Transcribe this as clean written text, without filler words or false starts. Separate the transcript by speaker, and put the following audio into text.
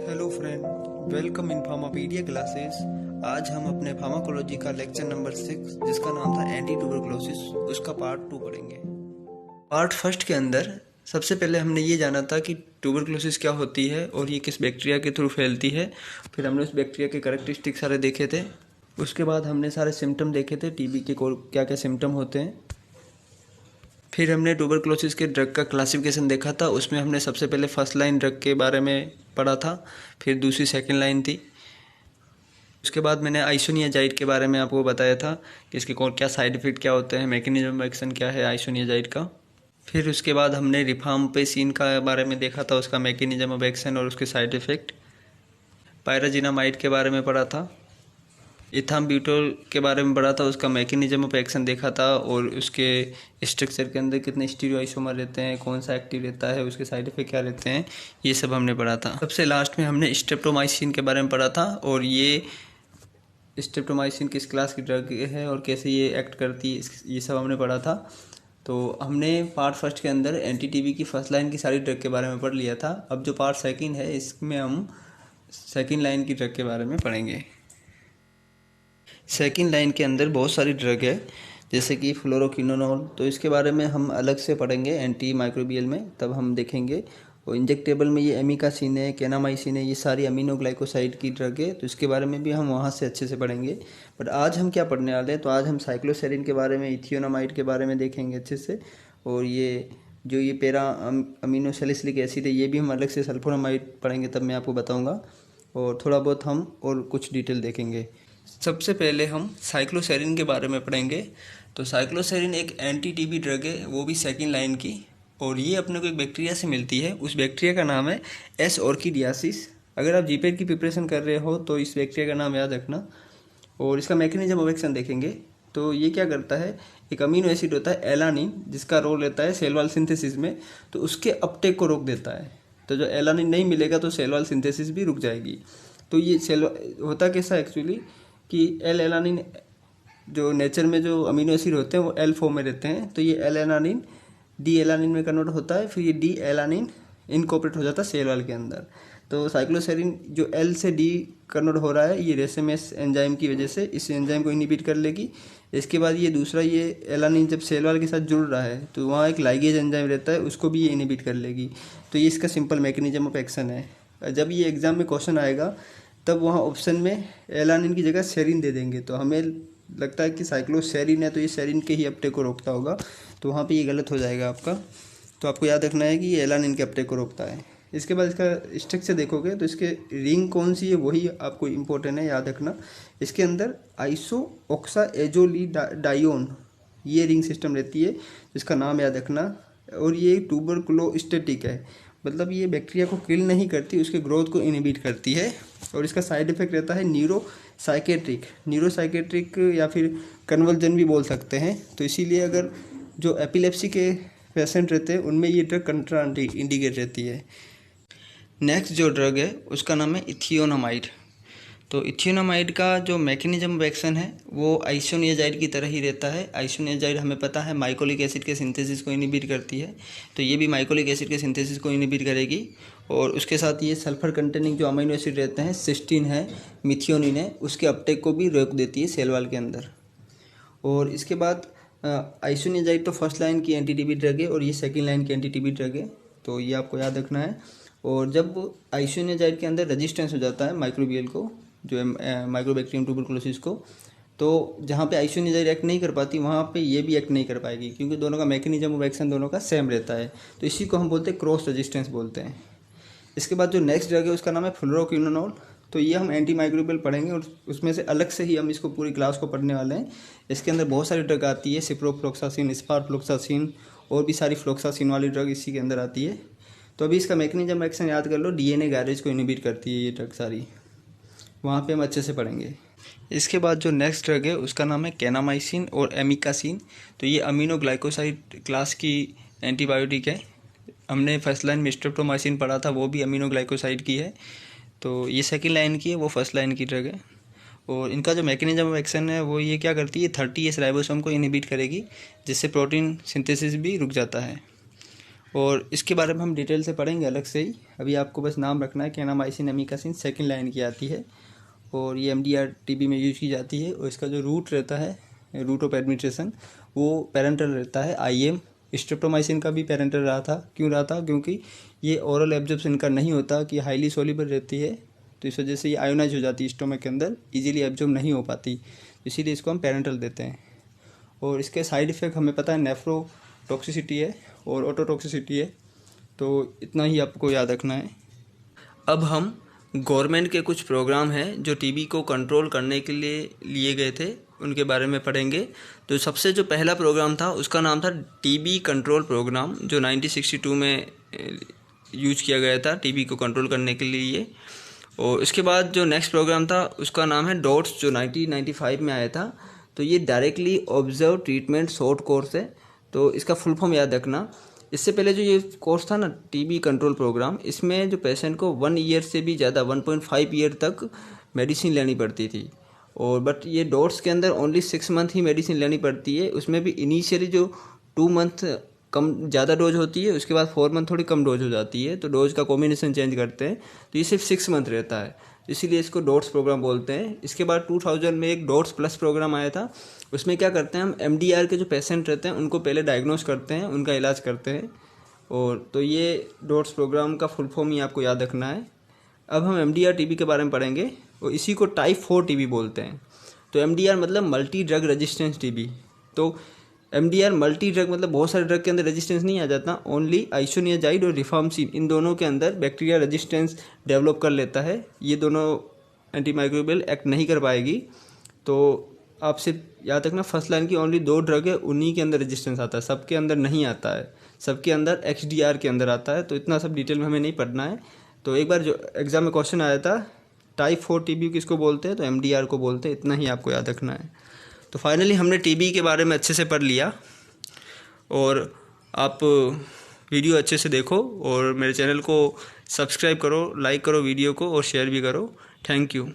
Speaker 1: Hello friend, welcome in Pharmapedia classes. आज हम अपने फार्माकोलॉजी का लेक्चर नंबर 6 जिसका नाम था एंटी ट्यूबरकुलोसिस उसका पार्ट 2 पढ़ेंगे। पार्ट फर्स्ट के अंदर सबसे पहले हमने ये जाना था कि ट्यूबरकुलोसिस क्या होती है और ये किस बैक्टीरिया के थ्रू फैलती है। फिर हमने उस बैक्टीरिया के कैरेक्टरिस्टिक सारे देखे थे। उसके बाद हमने सारे सिम्टम देखे थे, टीबी के क्या क्या सिम्टम होते हैं। फिर हमने ट्यूबरकुलोसिस के ड्रग का क्लासिफिकेशन देखा था। उसमें हमने सबसे पहले फर्स्ट लाइन ड्रग के बारे में पढ़ा था, फिर दूसरी सेकंड लाइन थी। उसके बाद मैंने आइसोनियाजाइड के बारे में आपको बताया था कि इसके क्या साइड इफेक्ट क्या होते हैं, मैकेनिज्म ऑफ एक्शन क्या है आइसोनियाजाइड का। फिर उसके बाद हमने रिफाम्पिसिन का बारे में देखा था, उसका मैकेनिज्म ऑफ एक्शन और उसके साइड इफेक्ट। पायराजिनामाइड के बारे में पढ़ा था। इथाम्ब्यूटोल के बारे में पढ़ा था, उसका मैकेनिज्म ऑफ एक्शन देखा था और उसके स्ट्रक्चर के अंदर कितने स्टीरियोआइसोमर रहते हैं, कौन सा एक्टिव रहता है, उसके साइड इफेक्ट क्या रहते हैं, ये सब हमने पढ़ा था। सबसे लास्ट में हमने स्ट्रेप्टोमाइसिन के बारे में पढ़ा था और ये स्ट्रेप्टोमाइसिन किस क्लास की ड्रग है और कैसे ये एक्ट करती है, ये सब हमने पढ़ा था। तो हमने पार्ट फर्स्ट के अंदर एंटी टीबी की फर्स्ट लाइन की सारी ड्रग के बारे में पढ़ लिया था। अब जो पार्ट सेकंड है इसमें हम सेकंड लाइन की ड्रग के बारे में पढ़ेंगे। सेकंड लाइन के अंदर बहुत सारी ड्रग है, जैसे कि फ्लोरोक्विनोनोल, तो इसके बारे में हम अलग से पढ़ेंगे एंटी माइक्रोबियल में, तब हम देखेंगे। और इंजेक्टेबल में ये एमिकासिन है, केनामाइसिन है, ये सारी अमीनोग्लाइकोसाइड की ड्रग है, तो इसके बारे में भी हम वहाँ से अच्छे से पढ़ेंगे। बट आज हम क्या पढ़ने वाले हैं, तो आज हम साइक्लोसेरिन के बारे में, इथियोनामाइड के बारे में देखेंगे अच्छे से। और ये जो ये पैरा अमीनो सैलिसिलिक एसिड है, ये भी हम अलग से सल्फोनामाइड पढ़ेंगे, तब मैं आपको बताऊँगा। और थोड़ा बहुत हम और कुछ डिटेल देखेंगे। सबसे पहले हम साइक्लोसेरिन के बारे में पढ़ेंगे। तो साइक्लोसेरिन एक एंटी टीबी ड्रग है, वो भी सेकंड लाइन की, और ये अपने को एक बैक्टीरिया से मिलती है। उस बैक्टीरिया का नाम है एस ऑर्किडियासिस। अगर आप जीपेट की प्रिपरेशन कर रहे हो तो इस बैक्टीरिया का नाम याद रखना। और इसका मैकेनिज्म ऑफ एक्शन देखेंगे। तो ये क्या करता है, एक अमीनो एसिड होता है एलानिन, जिसका रोल रहता है सेल वॉल सिंथेसिस में, तो उसके अपटेक को रोक देता है। तो जो एलानिन नहीं मिलेगा तो सेल वॉल सिंथेसिस भी रुक जाएगी। तो ये सेल होता कैसा एक्चुअली कि एल एलानिन जो नेचर में जो अमीनो एसिड होते हैं वो एल फॉर्म में रहते हैं, तो ये एल एलानिन डी एलानिन में कन्वर्ट होता है, फिर ये डी एलानिन इनकॉर्पोरेट हो जाता है सेल वॉल के अंदर। तो साइक्लोसेरिन जो एल से डी कन्वर्ट हो रहा है, ये रेसेमेस एंजाइम की वजह से इस एंजाइम को इनहिबिट कर लेगी। इसके बाद ये दूसरा ये एलानिन जब सेल वॉल के साथ जुड़ रहा है तो वहाँ एक लाइगेज एंजाइम रहता है, उसको भी ये इनहिबिट कर लेगी। तो ये इसका सिंपल मैकेनिज्म ऑफ एक्शन है। जब ये एग्जाम में क्वेश्चन आएगा तब वहाँ ऑप्शन में एलानिन की जगह सेरिन दे देंगे, तो हमें लगता है कि साइक्लोसेरिन है तो ये सेरिन के ही अपटेक को रोकता होगा, तो वहाँ पे ये गलत हो जाएगा आपका। तो आपको याद रखना है कि ये एलानिन के अपटेक को रोकता है। इसके बाद इसका स्ट्रक्चर देखोगे तो इसके रिंग कौन सी है वही आपको इम्पोर्टेंट है, याद रखना। इसके अंदर आइसो ऑक्सा एजोलीडायोन ये रिंग सिस्टम रहती है, जिसका नाम याद रखना। और ये ट्यूबरकुलोस्टेटिक है, मतलब ये बैक्टीरिया को किल नहीं करती, उसके ग्रोथ को इनहिबिट करती है। और इसका साइड इफेक्ट रहता है न्यूरोसाइकेट्रिक या फिर कन्वर्जन भी बोल सकते हैं। तो इसीलिए अगर जो एपिलेप्सी के पेशेंट रहते हैं उनमें ये ड्रग कंट्रा इंडिकेट रहती है। नेक्स्ट जो ड्रग है उसका नाम है इथियोनामाइड। तो इथियोनामाइड का जो मैकेनिज्म ऑफ एक्शन है वो आइसोनियाजाइड की तरह ही रहता है। आइसोनियाजाइड हमें पता है माइकोलिक एसिड के सिंथेसिस को इनहिबिट करती है, तो ये भी माइकोलिक एसिड के सिंथेसिस को इनहिबिट करेगी। और उसके साथ ये सल्फर कंटेनिंग जो अमीनो एसिड रहते हैं, सिस्टीन है, मिथियोनिन है, उसके अपटेक को भी रोक देती है सेल वॉल के अंदर। और इसके बाद आइसोनियाजाइड तो फर्स्ट लाइन की एंटी टीबी ड्रग है और ये सेकेंड लाइन की एंटी टीबी ड्रग है, तो ये आपको याद रखना है। और जब आइसोनियाजाइड के अंदर रेजिस्टेंस हो जाता है माइक्रोबियल को, जो माइक्रोबैक्टीरियम ट्यूबरकुलोसिस को, तो जहाँ पे आइसोनियाजाइड एक्ट नहीं कर पाती वहाँ पे ये भी एक्ट नहीं कर पाएगी, क्योंकि दोनों का मैकेनिज्म ऑफ एक्शन दोनों का सेम रहता है। तो इसी को हम बोलते हैं क्रॉस रेजिस्टेंस बोलते हैं। इसके बाद जो नेक्स्ट ड्रग है उसका नाम है फ्लोरोक्विनोनोल। तो ये हम एंटी माइक्रोबियल पढ़ेंगे और उसमें से अलग से ही हम इसको पूरी क्लास को पढ़ने वाले हैं। इसके अंदर बहुत सारी ड्रग आती है, सिप्रोफ्लोक्सासिन, स्पारफ्लोक्सासिन और भी सारी फ्लोक्सासिन वाली ड्रग इसी के अंदर आती है। तो अभी इसका मैकेनिज्म एक्शन याद कर लो, डीएनए गैरेज को इनहिबिट करती है ये ड्रग सारी, वहाँ पे हम अच्छे से पढ़ेंगे। इसके बाद जो नेक्स्ट ड्रग है उसका नाम है केनामाइसिन और एमिकासिन। तो ये अमीनोग्लाइकोसाइड क्लास की एंटीबायोटिक है। हमने फर्स्ट लाइन में स्ट्रेप्टोमाइसिन पढ़ा था, वो भी अमीनोग्लाइकोसाइड की है। तो ये सेकंड लाइन की है, वो फर्स्ट लाइन की ड्रग है। और इनका जो मैकेनिज्म ऑफ एक्शन है वो ये क्या करती है, 30S राइबोसोम को इनहिबिट करेगी, जिससे प्रोटीन सिंथेसिस भी रुक जाता है। और इसके बारे में हम डिटेल से पढ़ेंगे अलग से ही। अभी आपको बस नाम रखना है केनामाइसिन एमिकासिन सेकंड लाइन की आती है और ये MDR TB में यूज की जाती है। और इसका जो रूट रहता है, रूट ऑफ एडमिनिस्ट्रेशन, वो पैरेंटल रहता है IM। स्ट्रेप्टोमाइसिन का भी पैरेंटल रहा था। क्यों रहा था? क्योंकि ये ओरल एब्जॉर्प्शन का नहीं होता, कि हाईली सोल्यूबल रहती है, तो इस वजह से ये आयोनाइज हो जाती है स्टोमक के अंदर, इजीली एब्जॉर्ब नहीं हो पाती, इसीलिए इसको हम पैरेंटल देते हैं। और इसके साइड इफ़ेक्ट हमें पता है, नेफ्रोटॉक्सिसिटी है और ऑटोटॉक्सिसिटी है, तो इतना ही आपको याद रखना है। अब हम गवर्नमेंट के कुछ प्रोग्राम हैं जो टीबी को कंट्रोल करने के लिए गए थे, उनके बारे में पढ़ेंगे। तो सबसे जो पहला प्रोग्राम था उसका नाम था टीबी कंट्रोल प्रोग्राम, जो 1962 में यूज किया गया था टीबी को कंट्रोल करने के लिए। और इसके बाद जो नेक्स्ट प्रोग्राम था उसका नाम है डॉट्स, जो 1995 में आया था। तो ये directly observe treatment short course है, तो इसका फुल फॉर्म याद रखना। इससे पहले जो ये कोर्स था ना टीबी कंट्रोल प्रोग्राम, इसमें जो पेशेंट को 1 ईयर से भी ज़्यादा 1.5 ईयर तक मेडिसिन लेनी पड़ती थी। और बट ये डॉट्स के अंदर ओनली 6 मंथ ही मेडिसिन लेनी पड़ती है। उसमें भी इनिशियली जो 2 मंथ कम ज़्यादा डोज होती है, उसके बाद 4 मंथ थोड़ी कम डोज हो जाती है, तो डोज का कॉम्बिनेशन चेंज करते हैं, तो ये सिर्फ 6 मंथ रहता है, इसीलिए इसको डॉट्स प्रोग्राम बोलते हैं। इसके बाद 2000 में एक डॉट्स प्लस प्रोग्राम आया था। उसमें क्या करते हैं, हम MDR के जो पेशेंट रहते हैं उनको पहले डायग्नोस करते हैं, उनका इलाज करते हैं। और तो ये डॉट्स प्रोग्राम का फुल फॉर्म ही आपको याद रखना है। अब हम MDR TB के बारे में पढ़ेंगे, और इसी को टाइप 4 TB बोलते हैं। तो MDR मतलब मल्टी ड्रग रेजिस्टेंस TB। तो MDR मल्टी ड्रग मतलब बहुत सारे ड्रग के अंदर रेजिस्टेंस नहीं आ जाता, ओनली आइसोनियाजाइड और रिफार्मसिन, इन दोनों के अंदर बैक्टीरिया रेजिस्टेंस डेवलप कर लेता है। ये दोनों एंटीमाइक्रोबियल एक्ट नहीं कर पाएगी। तो आप सिर्फ याद रखना, फर्स्ट लाइन की ओनली 2 ड्रग है, उन्हीं के अंदर रेजिस्टेंस आता है, सबके अंदर नहीं आता है, सबके अंदर XDR के अंदर आता है। तो इतना सब डिटेल में हमें नहीं पढ़ना है। तो एक बार जो एग्जाम में क्वेश्चन आया था, टाइप 4 TB किसको बोलते हैं, तो MDR को बोलते हैं, इतना ही आपको याद रखना है। तो फाइनली हमने TB के बारे में अच्छे से पढ़ लिया। और आप वीडियो अच्छे से देखो और मेरे चैनल को सब्सक्राइब करो, लाइक करो वीडियो को और शेयर भी करो। Thank you.